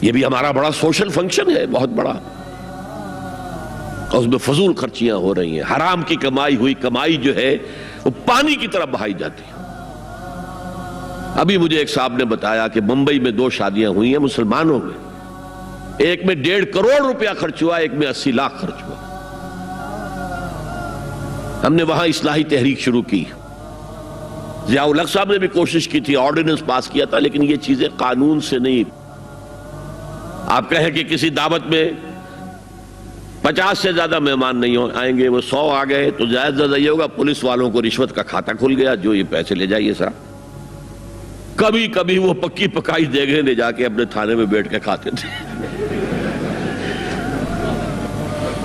یہ بھی ہمارا بڑا سوشل فنکشن ہے، بہت بڑا، اور اس میں فضول خرچیاں ہو رہی ہیں، حرام کی کمائی ہوئی کمائی جو ہے وہ پانی کی طرح بہائی جاتی ہے۔ ابھی مجھے ایک صاحب نے بتایا کہ ممبئی میں 2 شادیاں ہوئی ہیں مسلمانوں میں، ایک میں 1.5 کروڑ روپیہ خرچ ہوا، ایک میں 80 لاکھ خرچ ہوا۔ ہم نے وہاں اصلاحی تحریک شروع کی، ضیاء الحق صاحب نے بھی کوشش کی تھی، آرڈیننس پاس کیا تھا، لیکن یہ چیزیں قانون سے نہیں۔ آپ کہیں کہ کسی دعوت میں 50 سے زیادہ مہمان نہیں آئیں گے، وہ 100 آ گئے تو زیادہ زیادہ یہ ہوگا پولیس والوں کو رشوت کا کھاتا کھل گیا، جو یہ پیسے لے جائیے صاحب۔ کبھی کبھی وہ پکی پکائی دیگیں لے جا کے اپنے تھانے میں بیٹھ کے کھاتے تھے،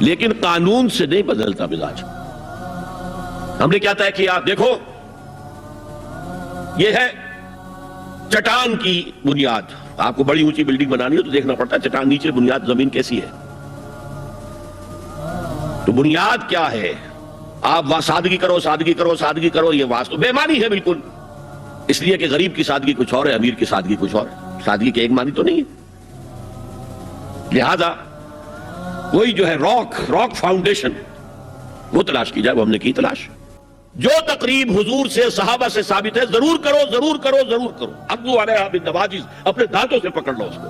لیکن قانون سے نہیں بدلتا مزاج۔ ہم نے کیا طے کیا؟ دیکھو یہ ہے چٹان کی بنیاد۔ آپ کو بڑی اونچی بلڈنگ بنانی ہو تو دیکھنا پڑتا ہے چٹان نیچے بنیاد زمین کیسی ہے۔ تو بنیاد کیا ہے؟ آپ سادگی کرو، سادگی کرو، سادگی کرو، یہ واسطہ بے معنی ہے بالکل، اس لیے کہ غریب کی سادگی کچھ اور ہے، امیر کی سادگی کچھ اور ہے، سادگی کے ایک معنی تو نہیں ہے۔ لہذا کوئی جو ہے راک فاؤنڈیشن وہ تلاش کی جائے، وہ ہم نے کی تلاش۔ جو تقریب حضور سے صحابہ سے ثابت ہے ضرور کرو، ضرور کرو، ضرور کرو، عضوا علیہا بالنواجذ، اپنے دانتوں سے پکڑ لو اس کو۔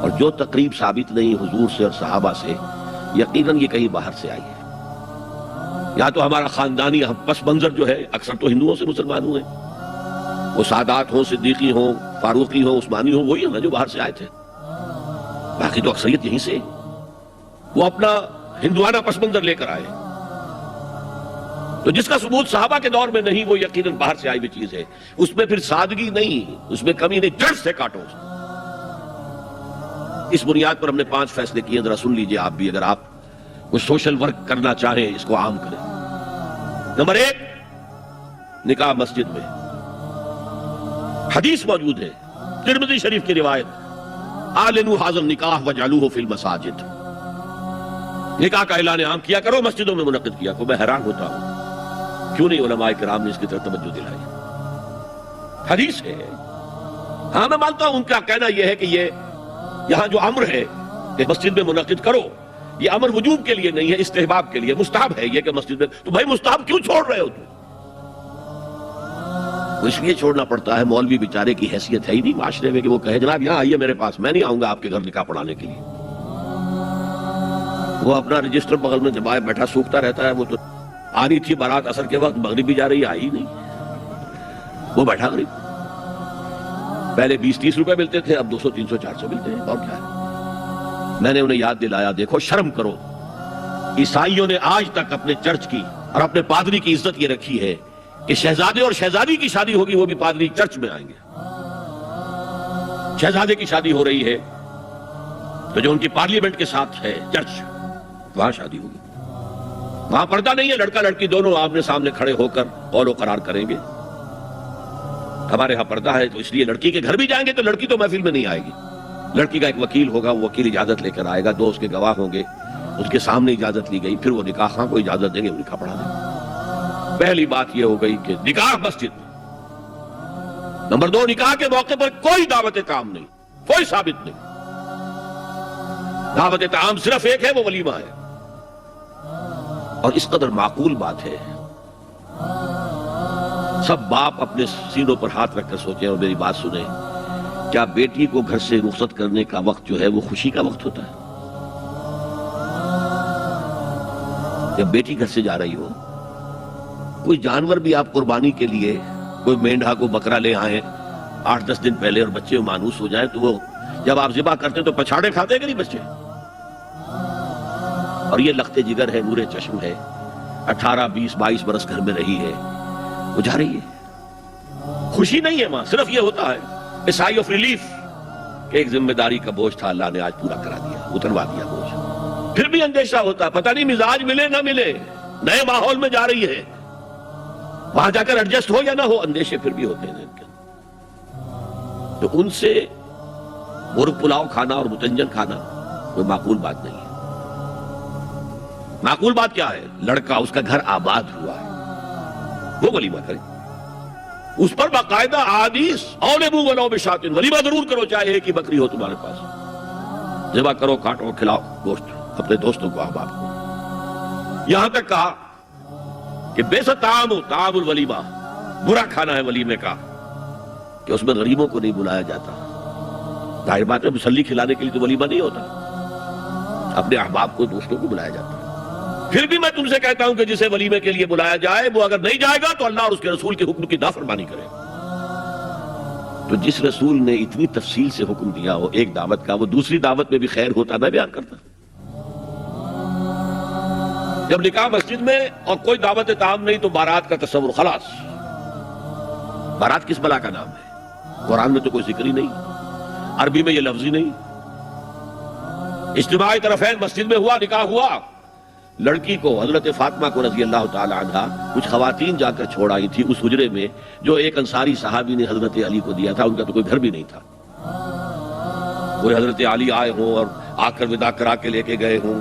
اور جو تقریب ثابت نہیں حضور سے اور صحابہ سے، یقیناً یہ کہیں باہر سے آئی ہے۔ یا تو ہمارا خاندانی پس منظر جو ہے، اکثر تو ہندوؤں سے مسلمان ہوئے، وہ سادات ہوں، صدیقی ہوں، فاروقی ہوں، عثمانی ہوں، وہی ہیں جو باہر سے آئے تھے، باقی تو اکثریت یہیں سے، وہ اپنا ہندوانہ پس منظر لے کر آئے۔ تو جس کا ثبوت صحابہ کے دور میں نہیں، وہ یقیناً باہر سے آئی ہوئی چیز ہے، اس میں پھر سادگی نہیں، اس میں کمی نہیں، جڑ سے کاٹو۔ اس بنیاد پر ہم نے 5 فیصلے کیے، ذرا سن لیجئے آپ بھی، اگر آپ کوئی سوشل ورک کرنا چاہیں اس کو عام کریں۔ نمبر 1، نکاح مسجد میں۔ حدیث موجود ہے، ترمذی شریف کی روایت، اعلنوا ھذا النکاح واجعلوہ فی المساجد، نکاح کا اعلان عام کیا کرو، مسجدوں میں منعقد کیا کرو۔ میں حیران ہوتا ہوں کیوں نہیں علماء کرام نے اس کی طرف توجہ دلائی۔ حدیث ہے، ہاں میں مانتا ہوں ان کا کہنا یہ ہے کہ یہ یہاں جو امر ہے کہ مسجد میں منعقد کرو، یہ امر وجوب کے لیے نہیں ہے، استحباب کے لیے، مستحب ہے یہ کہ مسجد میں۔ تو بھائی مستحب کیوں چھوڑ رہے ہو تم؟ اس لیے چھوڑنا پڑتا ہے، مولوی بیچارے کی حیثیت ہے ہی نہیں معاشرے میں کہ وہ کہے جناب یہاں آئیے میرے پاس، میں نہیں آؤں گا آپ کے گھر نکاح پڑھانے کے لیے۔ وہ اپنا رجسٹر بغل میں دبائے بیٹھا سوکھتا رہتا ہے۔ وہ تو آنی تھی بارات عصر کے وقت، مغرب بھی جا رہی، آئی نہیں، وہ بیٹھا غریب۔ پہلے 20-30 روپے ملتے تھے، اب 200 300 400 ملتے ہیں، اور کیا ہے۔ میں نے انہیں یاد دلایا، دیکھو شرم کرو، عیسائیوں نے آج تک اپنے چرچ کی اور اپنے پادری کی عزت یہ رکھی ہے کہ شہزادے اور شہزادی کی شادی ہوگی وہ بھی پادری چرچ میں آئیں گے۔ شہزادے کی شادی ہو رہی ہے تو جو ان کی پارلیمنٹ کے ساتھ ہے چرچ، وہاں شادی ہوگی، وہاں پردہ نہیں ہے، لڑکا لڑکی دونوں آمنے سامنے کھڑے ہو کر قول و قرار کریں گے۔ ہمارے ہاں پردہ ہے تو اس لیے لڑکی کے گھر بھی جائیں گے تو لڑکی تو محفل میں نہیں آئے گی، لڑکی کا ایک وکیل ہوگا، وہ وکیل اجازت لے کر آئے گا، 2 اس کے گواہ ہوں گے، اس کے سامنے اجازت لی گئی، پھر وہ نکاح خواہ کو اجازت دیں گے، وہ نکاح پڑھا دیں گے۔ پہلی بات یہ ہو گئی کہ نکاح مسجد میں۔ نمبر 2، نکاح کے موقع پر کوئی دعوت کام نہیں، کوئی ثابت نہیں۔ دعوت تعام صرف ایک ہے، وہ ولیمہ ہے، اور اس قدر معقول بات ہے، سب باپ اپنے سینوں پر ہاتھ رکھ کر سوچیں اور میری بات سنیں، کیا بیٹی کو گھر سے رخصت کرنے کا وقت جو ہے وہ خوشی کا وقت ہوتا ہے؟ جب بیٹی گھر سے جا رہی ہو، کوئی جانور بھی آپ قربانی کے لیے، کوئی مینڈھا کو بکرا لے آئیں 8-10 دن پہلے اور بچے مانوس ہو جائیں تو وہ جب آپ ذبح کرتے ہیں تو پچھاڑے کھاتے کہ نہیں بچے؟ اور یہ لختے جگر ہے، نور چشم ہے، 18 20 22 برس گھر میں رہی ہے، وہ جا رہی ہے، خوشی نہیں ہے ماں، صرف یہ ہوتا ہے اے سائی آف ریلیف کہ ایک ذمہ داری کا بوجھ تھا، اللہ نے آج پورا کرا دیا، اتروا دیا بوجھ۔ پھر بھی اندیشہ ہوتا ہے، پتہ نہیں مزاج ملے نہ ملے، نئے ماحول میں جا رہی ہے، وہاں جا کر ایڈجسٹ ہو یا نہ ہو، اندیشے پھر بھی ہوتے ہیں۔ تو ان سے مرغ پلاؤ کھانا اور متنجن کھانا کوئی معقول بات نہیں ہے۔ معقول بات کیا ہے؟ لڑکا، اس کا گھر آباد ہوا ہے، وہ ولیمہ کرے۔ اس پر باقاعدہ احادیث اولبو ولو بشاۃ، ولیمہ ضرور کرو چاہے ایک ہی بکری ہو تمہارے پاس، ذبح کرو، کاٹو، کھلاؤ گوشت اپنے دوستوں کو، احباب کو۔ یہاں تک کہا کہ بے ست طعام الولیمہ، برا کھانا ہے ولیمے کا کہ اس میں غریبوں کو نہیں بلایا جاتا۔ ظاہر بات ہے مسلی کھلانے کے لیے تو ولیمہ نہیں ہوتا، اپنے احباب کو، دوستوں کو بلایا جاتا ہے۔ پھر بھی میں تم سے کہتا ہوں کہ جسے ولیمے کے لیے بلایا جائے وہ اگر نہیں جائے گا تو اللہ اور اس کے رسول کے حکم کی نافرمانی کرے۔ تو جس رسول نے اتنی تفصیل سے حکم دیا ہو ایک دعوت کا، وہ دوسری دعوت میں بھی خیر ہوتا میں بیان کرتا۔ جب نکاح مسجد میں اور کوئی دعوت طعام نہیں تو بارات کا تصور خلاص۔ بارات کس بلا کا نام ہے؟ قرآن میں تو کوئی ذکر ہی نہیں، عربی میں یہ لفظ ہی نہیں۔ اجتماعی طرفین مسجد میں ہوا، نکاح ہوا، لڑکی کو حضرت فاطمہ کو رضی اللہ تعالی عنہ کچھ خواتین جا کر چھوڑ آئی تھی اس حجرے میں جو ایک انصاری صحابی نے حضرت علی کو دیا تھا۔ ان کا تو کوئی گھر بھی نہیں تھا، کوئی حضرت علی آئے ہوں اور آ کر ودا کرا کے لے کے گئے ہوں۔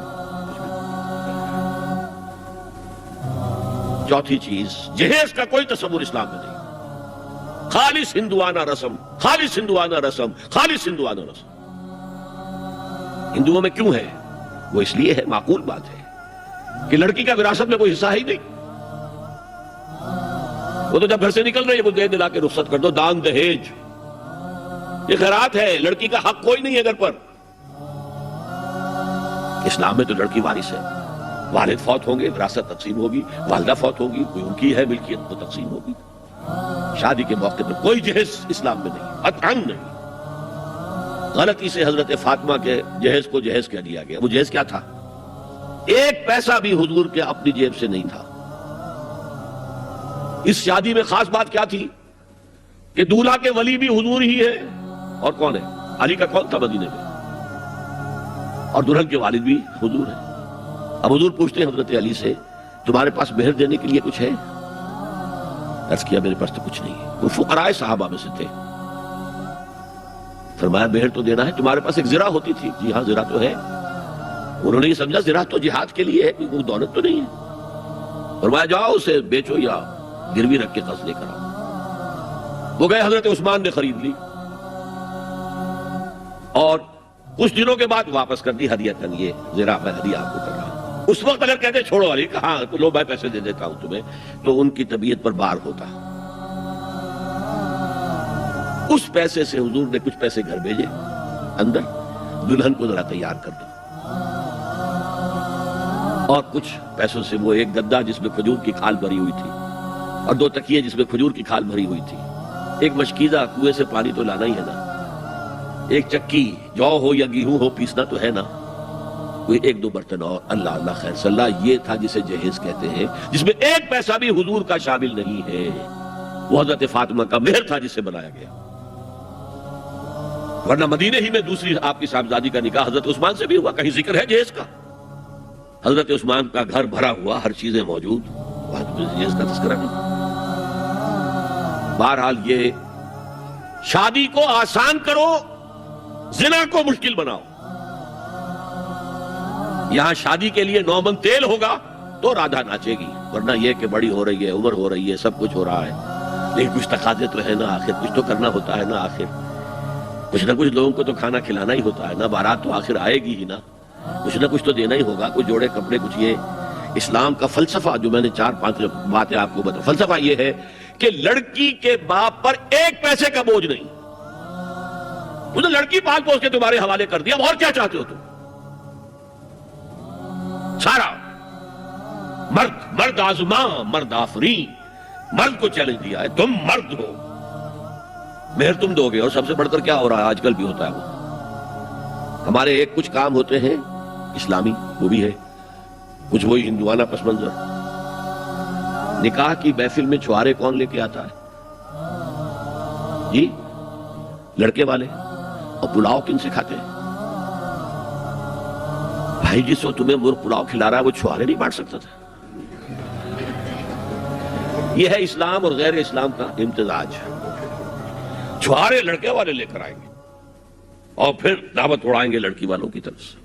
چوتھی چیز، جہیز کا کوئی تصور اسلام میں نہیں، خالص ہندوانہ رسم، خالص ہندوانہ رسم، خالص ہندوانہ رسم۔ ہندوؤں میں کیوں ہے؟ وہ اس لیے ہے، معقول بات ہے کہ لڑکی کا وراثت میں کوئی حصہ ہی نہیں، وہ تو جب گھر سے نکل رہی ہے وہ دے دلا کے رخصت کر دو، دان دہیج، یہ خیرات ہے، لڑکی کا حق کوئی نہیں ہے گھر پر۔ اسلام میں تو لڑکی وارث ہے، والد فوت ہوں گے وراثت تقسیم ہوگی، والدہ فوت ہوگی کوئی ان کی ہے ملکیت وہ تقسیم ہوگی۔ شادی کے موقع پر کوئی جہیز اسلام میں نہیں، قطعاً نہیں۔ غلطی سے حضرت فاطمہ کے جہیز کو جہیز کہہ دیا گیا۔ وہ جہیز کیا تھا؟ ایک پیسہ بھی حضور کے اپنی جیب سے نہیں تھا۔ اس شادی میں خاص بات کیا تھی کہ دولہا کے ولی بھی حضور ہی ہے، اور کون ہے؟ علی کا کون تھا مدینے میں، اور دلہن کے والد بھی حضور ہے۔ اب حضور پوچھتے ہیں حضرت علی سے تمہارے پاس مہر دینے کے لیے کچھ ہے؟ عرض کیا میرے پاس تو کچھ نہیں ہے۔ وہ فقراء صحابہ میں سے تھے۔ فرمایا مہر تو دینا ہے، تمہارے پاس ایک زرہ ہوتی تھی؟ جی ہاں زرہ تو ہے۔ انہوں نے یہ سمجھا زرہ تو جہاد کے لیے ہے، کوئی دولت تو نہیں ہے۔ فرمایا جاؤ اسے بیچو یا گروی رکھ کے قرض لے کر آؤ۔ وہ گئے، حضرت عثمان نے خرید لی اور کچھ دنوں کے بعد واپس کر دی ہدیۃً، یہ زرہ میں ہدیہ آپ کو کر رہا ہوں۔ اس وقت اگر کہتے چھوڑو علی، کہاں لو میں پیسے دے دیتا ہوں تمہیں، تو ان کی طبیعت پر بار ہوتا۔ اس پیسے سے حضور نے کچھ پیسے گھر بھیجے اندر، دلہن کو ذرا تیار کر دو، اور کچھ پیسوں سے وہ ایک گدا جس میں کھجور کی کھال بھری ہوئی تھی اور 2 تکیے جس میں کھجور کی کھال بھری ہوئی تھی، ایک مشکیزہ، کنویں سے پانی تو لانا ہی ہے نا، ایک چکی، جو ہو یا گیہوں ہو پیسنا تو ہے نا، کوئی 1-2 برتن اور، اللہ اللہ خیر صلی اللہ، یہ تھا جسے جہیز کہتے ہیں، جس میں ایک پیسہ بھی حضور کا شامل نہیں ہے۔ وہ حضرت فاطمہ کا مہر تھا جس سے بنایا گیا، ورنہ مدینے ہی میں دوسری آپ کی صاحبزادی کا نکاح حضرت عثمان سے بھی ہوا، کہیں ذکر ہے جہیز کا؟ حضرت عثمان کا گھر بھرا ہوا، ہر چیزیں موجود، جہیز کا تذکرہ نہیں۔ بہرحال یہ شادی کو آسان کرو، زنا کو مشکل بناؤ۔ یہاں شادی کے لیے 9 من تیل ہوگا تو رادھا ناچے گی، ورنہ یہ کہ بڑی ہو رہی ہے، عمر ہو رہی ہے، سب کچھ ہو رہا ہے، لیکن کچھ تقاضے تو ہے نا، آخر کچھ تو کرنا ہوتا ہے نا، آخر کچھ نہ کچھ لوگوں کو تو کھانا کھلانا ہی ہوتا ہے نا، بارات تو آخر آئے گی ہی نا، کچھ نہ کچھ تو دینا ہی ہوگا، کچھ جوڑے کپڑے، کچھ۔ یہ اسلام کا فلسفہ جو میں نے 4-5 باتیں آپ کو بتا، فلسفہ یہ ہے کہ لڑکی کے باپ پر ایک پیسے کا بوجھ نہیں، انہوں نے لڑکی پال پوس کے تمہارے حوالے کر دیا، اب اور کیا چاہتے ہو تم؟ سارا مرد آزماں، مرد آفرین، مرد کو چیلنج دیا ہے، تم مرد ہو، مہر تم دو گے، اور سب سے بڑھ کر کیا ہو رہا ہے آج کل بھی ہوتا ہے، وہ ہمارے ایک کچھ کام ہوتے ہیں اسلامی، وہ بھی ہے، کچھ وہی ہندوانہ پس منظر۔ نکاح کی محفل میں چھوارے کون لے کے آتا ہے؟ جی لڑکے والے، اور پلاؤ کن سے کھاتے ہیں؟ بھائی جس وہ تمہیں مرغ پلاؤ کھلا رہا ہے وہ چھوارے نہیں بانٹ سکتا تھا؟ یہ ہے اسلام اور غیر اسلام کا امتزاج۔ چھوارے لڑکے والے لے کر آئیں گے اور پھر دعوت اڑائیں گے لڑکی والوں کی طرف سے۔